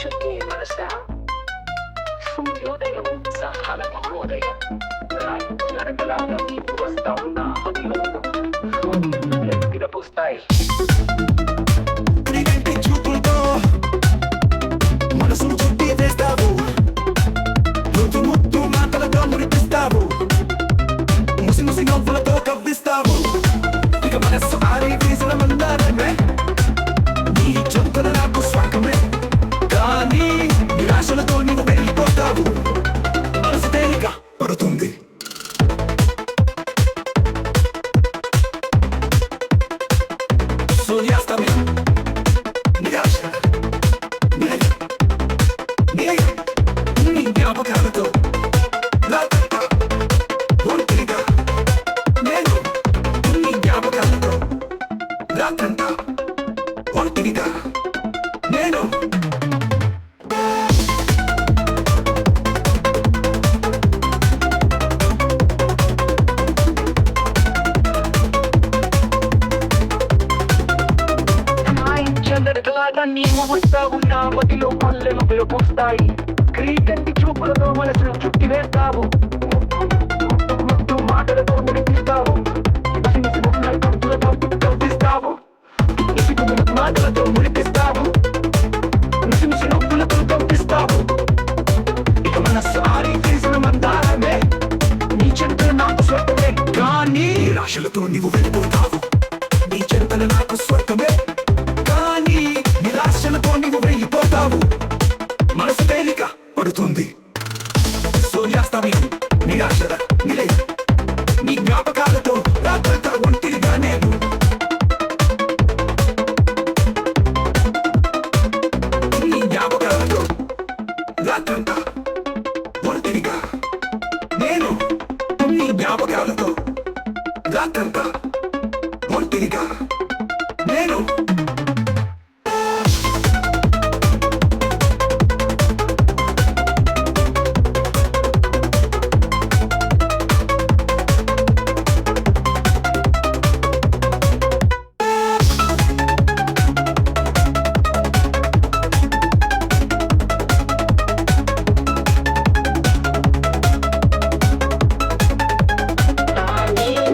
చుట్టి మనసా సూర్యోదయం సహన మహోదయం నరకలాగా నీకు వస్తా ఉన్నా విరపుస్తాయి చూపులతో మనసును చుట్టి వేస్తావు, ముద్దు ముద్దు మాటలతో మురిపిస్తావు, ముసి ముసి నవ్వులతో కవ్విస్తావు. ఇక మనస్సు ఆరి వీసిన మందారమే నీ చెంతన నాకు స్వాగమే. కానీ నిరాశలతో నీవు వెళ్ళిపోతావు, మనసు తేలిక పడుతుంది. సూర్యాస్తమయం నిరాశ నీ జ్ఞాపకాలతో రాత్రంతా ఒంటరిగా నేను, నీ జ్ఞాపకాలతో రాత్రంతా ఒంటరిగా నేను. చంద్రకలాగా నీవు వస్తావు, నా మదిలో పల్లెలు విరపుస్తాయి. క్రీకంటి చూపులతో మనసును చుట్టి వేస్తావు, ముద్దు మాటలతో మురిపిస్తావు, కవ్విస్తావు, మాటలతో మురిపిస్తావు, ముసి నొప్పులతో కవ్విస్తావు. ఇక మనస్సు ఆరి తీసిన మందారమే నీ చెంతన నాకు స్వర్గమే. కానీ నిరాశలతో నీవు వెళ్ళిపోతావు, నీ చెంతన నాకు స్వర్గమే. కానీ నిరాశలతో నీవు వెళ్ళిపోతావు, మనసు తేలిక పడుతుంది. సూర్యాస్తమయం నిరాశల నిలయం నీ జ్ఞాపకాలతో రాత్రంతా ఒంటరిగా నేను. నీ జ్ఞాపకాలతో రాత్రంతా ఒంటరిగా నేను, నీ జ్ఞాపకాలతో రాత్రంతా ఒంటరిగా నేను.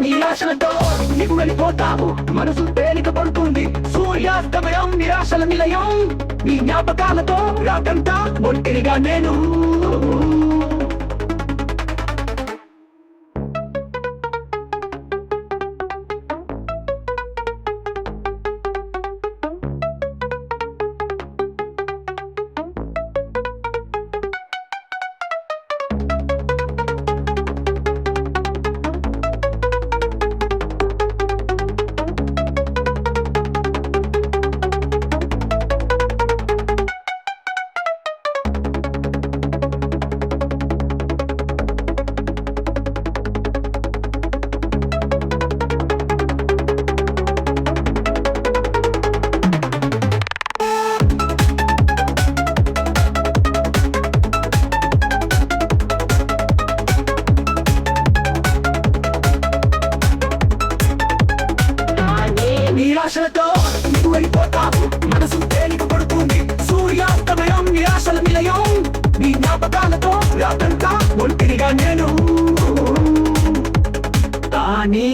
నిరాశలతో నీకు వెళ్ళిపోతావు, మనసు తేలిక పడుతుంది. సూర్యాస్తమయం నిరాశల నిలయం నీ జ్ఞాపకాలతో రాకంతా ఒంటరిగా నేను. నిరాశలతో నీకు వెళ్ళిపోతావు, మనసు తేలిక పడుతుంది. సూర్యాస్తమయం నిరాశల నిలయం నీ జ్ఞాపకాలతో రాత్రంతా ఒంటరిగా నేను. కానీ